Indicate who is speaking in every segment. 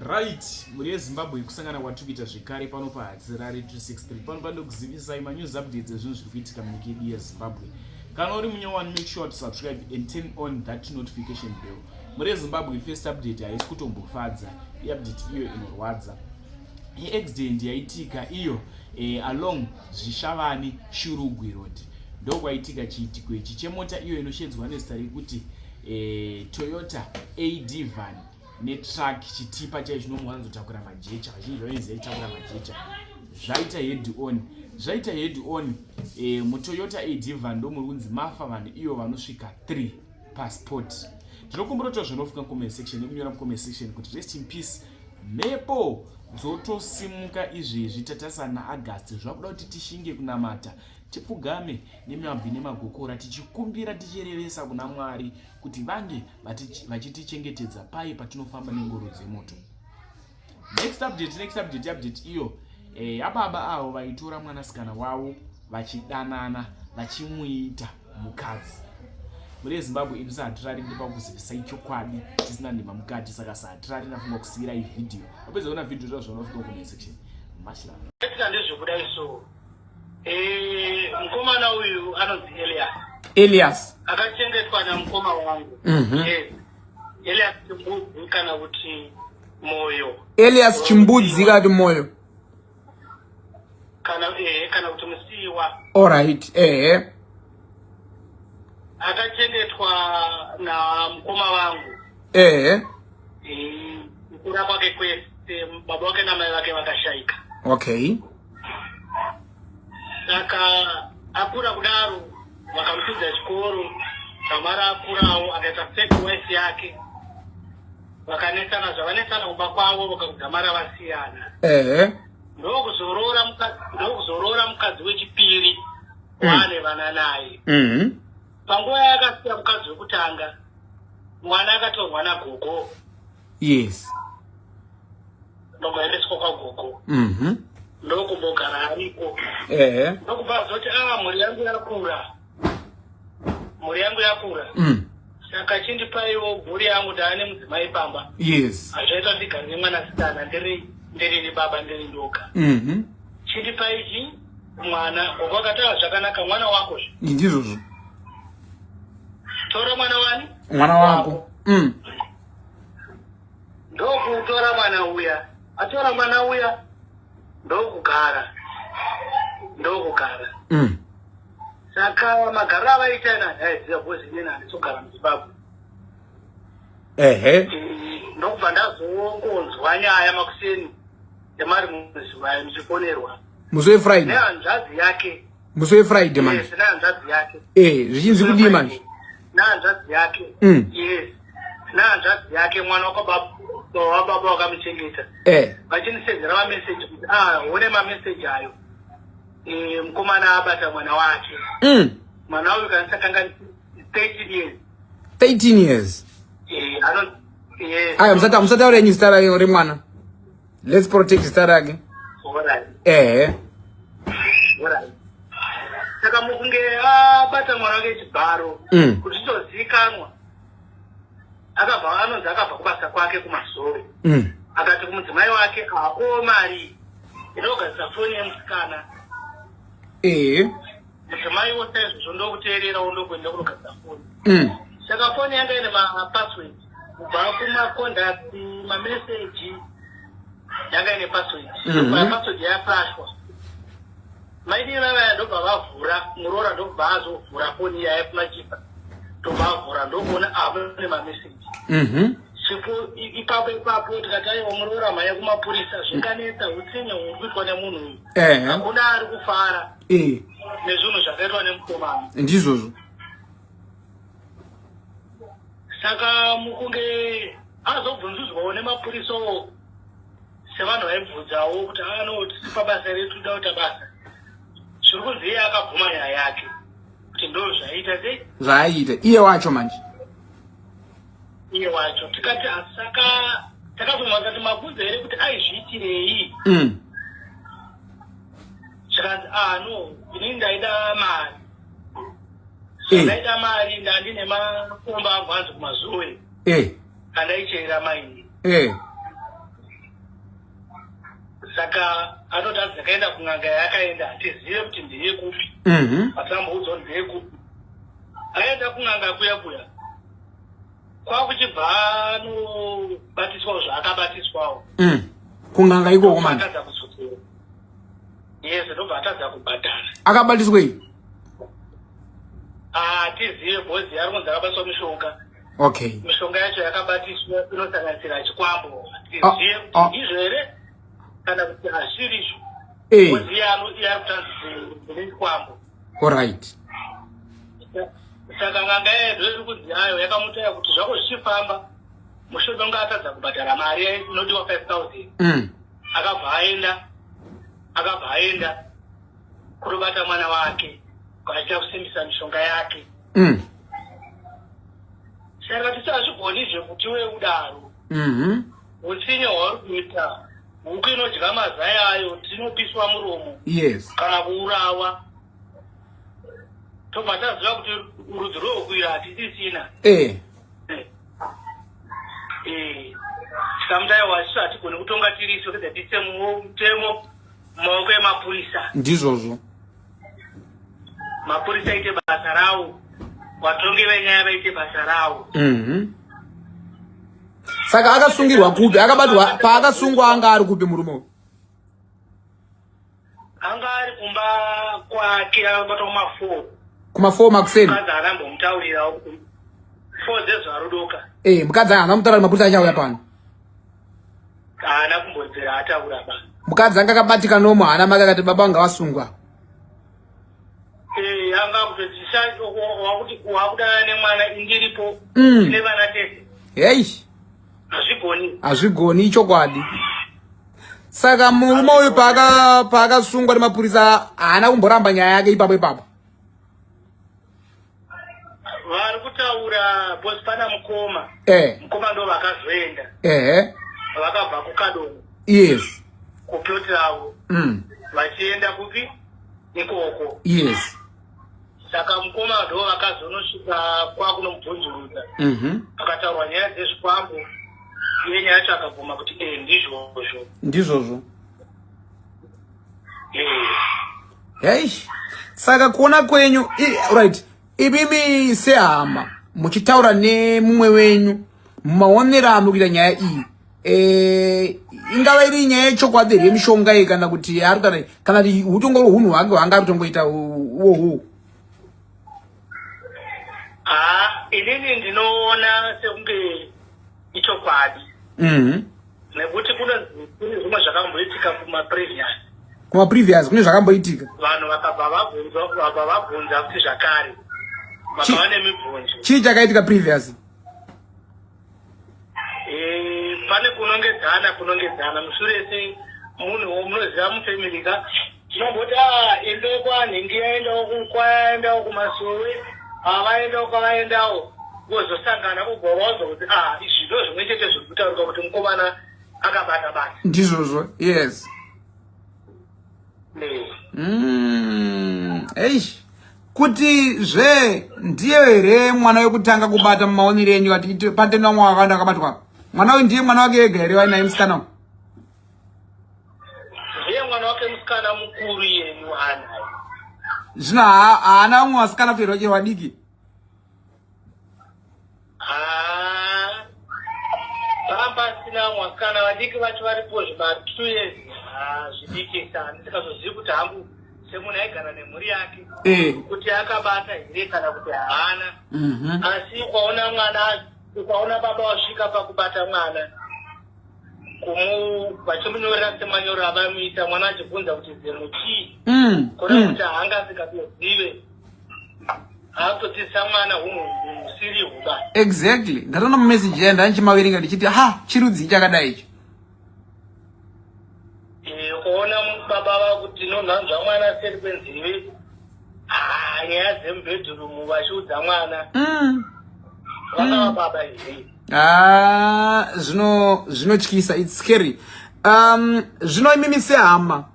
Speaker 1: Right, muri Zimbabwe kusangana kwatikuita zvekare pano paHadzirari 263 pano pano kuzivisai news updates ezvinhu zviri kuitika munyika yedu yeZimbabwe. Kana uri munyowani, make sure to subscribe and turn on that notification bell. Muri Zimbabwe first update haisi kutombofadza, update iyo inorwadza. Accident yaitika iyo along Zvishavani Shurugwi Road. Ndokwaitika chiitiko ichi chemota iyo inoshedzwa nezita rekuti Toyota AD van netruck chitipa chaicho chinomwanzotakura majecha, vazhinji vanoziva itakura majecha, zvaita head on muToyota AD van ndomuri kunzi mafa vanhu iyo vanosvika 3 passport. Ndinokumbira kuti zvinofika comment section nekunyora comment section kuti rest in peace mhepo dzotosimuka izvezvi tatasana August zvakuda kuti tishinge kunamata tipfugame nemabvi nemagokora tichikumbira tichirevesa kuna Mwari kuti vange vachitichengetedza pai patinofamba nengoro dzemoto. Next update iyo ababa avo vaitora mwanasikana wavo vachidanana vachimuita mukadzi. Muri Zimbabwe ini sahatirari ndi pakuzivisai chokwadi tisina ndima mukati, saka sahatirari ndafunga kusiyira iyi video. Wapedza kuona video zvacho zvinofika comment section. Mashla.
Speaker 2: Ndezvekudaiso mukomana uyu anonzi
Speaker 3: Elias
Speaker 2: akachengetwa namukoma wangu. Yes. Elias Chimbudzi kana kuti moyo.
Speaker 3: Elias Chimbudzi kana moyo.
Speaker 2: Kana kuti musiwa.
Speaker 3: Alright.
Speaker 2: Akachengetwa na mukoma wangu. Kukura kwake kwese baba wake na mai wake vakashaika.
Speaker 3: Okay.
Speaker 2: Saka akura kudaro vakamutidza chikoro, kamara akurawo akaita fake wife yake, vakanetsana zvavanetsana kumba kwavo vakagamara vasiyana. Ndokuzorora mukadzi wechipiri wane vana naye. Panguva yakasiya mukadzi wekutanga mwana akatorwa nagogo.
Speaker 3: Yes.
Speaker 2: Ndogoendeswa kwagogo. Ndokumbogara ariko. Ndokubva zoti mhuri yangu yakura. Saka chindipaiwo mhuri yangu ndaane mudzimai pamba.
Speaker 3: Yes.
Speaker 2: Azvaita ndigare nemwanasikana ndiri baba ndiri ndoga. Chindipai ichi mwana gogo akataura zvakanaka, mwana wako
Speaker 3: ndizvozvo.
Speaker 2: Tora mwana wani?
Speaker 3: Mwana wako.
Speaker 2: Ndokutora mwana uya. Atora mwana uya ndokugara. Saka magara avaitana haiziva bhozi nena handisogara muZimbabwe. Ndokubva ndazongonzwa nyaya makuseni yamari muzuva muchiponerwa
Speaker 3: musi weFriday
Speaker 2: nehanzvadzi yake.
Speaker 3: Musi weFriday manje.
Speaker 2: Yes, nehanzvadzi yake.
Speaker 3: Zvichinzi kudii manje?
Speaker 2: Nehanzvadzi yake. Yes. Nehanzvadzi yake mwana wababa wakamuchengeta. Vachinisenzera mameseji kuti one mameseji ayo. Mukomana abata mwana wake. Mwana uyu kanisa kanga 13 years.
Speaker 3: 13 years.
Speaker 2: Yes.
Speaker 3: Aya musataura yenyu zita remwana. Let's protect zita rake.
Speaker 2: Alright. Saka mukunge abata mwana wake chibharo kuti zvitozikanwa. Anonzi akabva kubasa kwake kumasoro. Akati kumudzimai wake mari inogadzisa foni yemusikana. Mudzimai wose izvozvo ndokuteerera ndokuenda kunogadzisa foni. Saka foni yanga ine mapassword kubva kumacontact, mameseji yanga ine password. Password yaflashwa. Maidii vavaya ndobva vavhura muroora, ndobva azovhura foni iya yaflashipa. Tobavhura ndokuona mune mameseji. Ipapo tikati aiwa muroora mhanya kumapurisa zvinganetsa utsinye hunoitwa nemunhu uyu. Hakuna ari kufara nezvinhu zvakaitwa nemukomana.
Speaker 3: Ndizvozvo.
Speaker 2: Saka mukunge azobvunzudzwawo nemapurisawo sevanhu vaibvudzawo kuti tisipa basa retu da kuita basa. Zviri kunzi iye akabvuma nyaya yake kuti ndo zvaita sei
Speaker 3: zvaaita iye wacho manje.
Speaker 2: Iye wacho tikati saka takabvuma kuti mabvunzo here kuti aizviitirei. Zvikanzi no ini ndaida mari. Ndaida mari ndandine makomba angu anzi kumazoe. Andaichera maini. saka anotadza kaenda kun'anga yakaenda hatizive kuti ndeyekupi atamboudzwa ndeyekupi aenda kun'anga kuya kwakuchibva anobatiswawo zvaakabatiswawo
Speaker 3: kun'anga ikoko manje
Speaker 2: atadza kuzodzera yes ndobva atadza kubhadhara
Speaker 3: akabatiswei
Speaker 2: hatizive bhozi ari kunzi akabatiswa mishonga
Speaker 3: okay
Speaker 2: mishonga yacho yakabatiswa inosanganisira chikwambo hatizive kuti izvo here kana kuti hazvirizvo bhozi yano iyari kutanzira nechikwambo
Speaker 3: alright
Speaker 2: saka ng'anga yedu iri kunzi hayo yakamutaya kuti zvako zvichifamba mushure mekunge atadza kubhadhara mari inodiwa 5,000 akabva aenda kutobata mwana wake kwaachita kusimbisa mishonga yake saka tisazvigonizve kuti we udaro utsinye hwauri kuita huku inodya mazai ayo tinopiswa muromo
Speaker 3: yes
Speaker 2: kana kuurawa tobva taziva kuti rudzi rwokuira hatisisina saka mutayo wacho hatigoni kutonga tiriso keda tiise mutemo mumaoko emapurisa
Speaker 3: ndizvozvo
Speaker 2: mapurisa aite basa rawo vatongi venyaya vaite basa rawo
Speaker 3: saka akasungirwa kupi akabatwa paakasungwa anga ari kupi murume
Speaker 2: anga ari kumba kwake akabatwa
Speaker 3: kuma4 makuseni
Speaker 2: mukadzi anambomutaurira 4 zezvarudoka
Speaker 3: mukadzi haana mutaura mapurisa achauya pano
Speaker 2: haana kumbodzera ataura bani
Speaker 3: mukadzi anga akabatika nomo haana make akati baba vanga vasungwa
Speaker 2: anga kutoti wakudana nemwana indiripo ine vana tese
Speaker 3: hei hazvigoni chokwadi saka murume uyu paakasungwa nemapurisa haana kumboramba nyaya yake ipapo
Speaker 2: vari kutaura bosi pana mukoma ndo vakazoenda vakabva kukadoni
Speaker 3: yes
Speaker 2: kuploti ravo vachienda kupi ikoko
Speaker 3: yes
Speaker 2: saka mukoma ndo vakazonosvika kwakunomubvunzurudza akataurwa nyaya dzezvikwambo iye nyaya yacho akabvuma kuti ndizvozvo
Speaker 3: hei saka kuona kwenyu right imimi sehama muchitaura nemumwe wenyu mumaonero ano kuita nyaya iyi ingava iri nyaya yechokwadi here mishonga iyi kana kuti kana kuti utongoro hunhu hwake hwanga rutongoita uwohuwo
Speaker 2: inini ndinoona sekunge ichokwadi nekuti kune zvimwe zvakamboitika
Speaker 3: kumaprevious kune zvakamboitika
Speaker 2: vanhu vakabva vabvunza kuti zvakare vakava nemibvunzo
Speaker 3: chii chakaitika previous
Speaker 2: pane kunongedzana mushure semunhu munoziva mufamily ka tinomboti endeo kwanhingi yaendawo kumasowe avaendawo kwavaendawo vozosangana kugorwazo kuti izvi ndo zvimwe chete zviri kutaurika kuti mukomana akabata basa
Speaker 3: ndizvozvo yes ei kuti ndiye here mwana wekutanga kubata mumaonero enyu ati patenda mwa wakanda akabatwa mwana uyu ndiye mwana wake ega here wainaye musikana
Speaker 2: ndiye mwana wake musikana mukuru yenyu anaye
Speaker 3: zvino haana umwe wasikana kuerwa chero wadiki
Speaker 2: pasina mwasikana vadiki vacho varipo zviba 2 years zvidiki ndisikazozivi kuti hangu semunhu aigara nemhuri yake kuti akabata here kana kuti haana asi ukaona baba wasvika pakubata mwana vachimunyorera semanyorero avamuita mwana achibvunza kuti zemu chii kona kuti haanga asikatozive haatotisa mwana husiri huba
Speaker 3: exactly ndatoona mumeseji yaenda anchimaverenga ndichiti chirudzi chakadai icho
Speaker 2: kuona baba vakuti nonhanzva mwana seri kwenzive nyaya dzemubhedhurumu vachiudza mwana vakava baba here
Speaker 3: zvinotyisa its scary zvino imimi sehama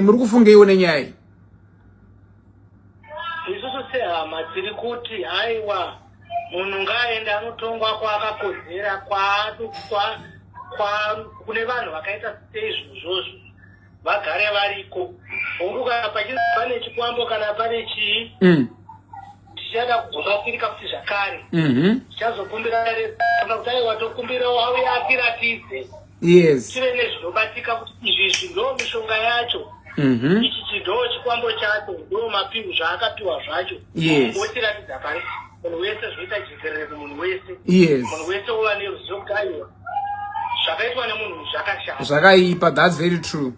Speaker 3: muri kufungeiwo nenyaya iyi
Speaker 2: isusu sehama tiri kuti haiwa munhu ngaaende anotongwa kwaakakodzera kune vanhu vakaita seizvozvozvo vagare variko. Honguka pachinzi pane chikwambo kana pane chii tichada kugomba sirika kuti zvakare tichazokumbira kana kuti aiwa tokumbirawo auye atiratidze tive nezvinobatika kuti izvi ndo mishonga yacho ichi chidhoo chikwambo chacho ndo mapingu zvaakapiwa zvacho otiratidza pari munhu wese zvinoita jekerere kumunhu wese munhu wese ova neruzivo kuti aiwa zvakaitwa nemunhu zvakashata
Speaker 3: zvakaipa. That's very true.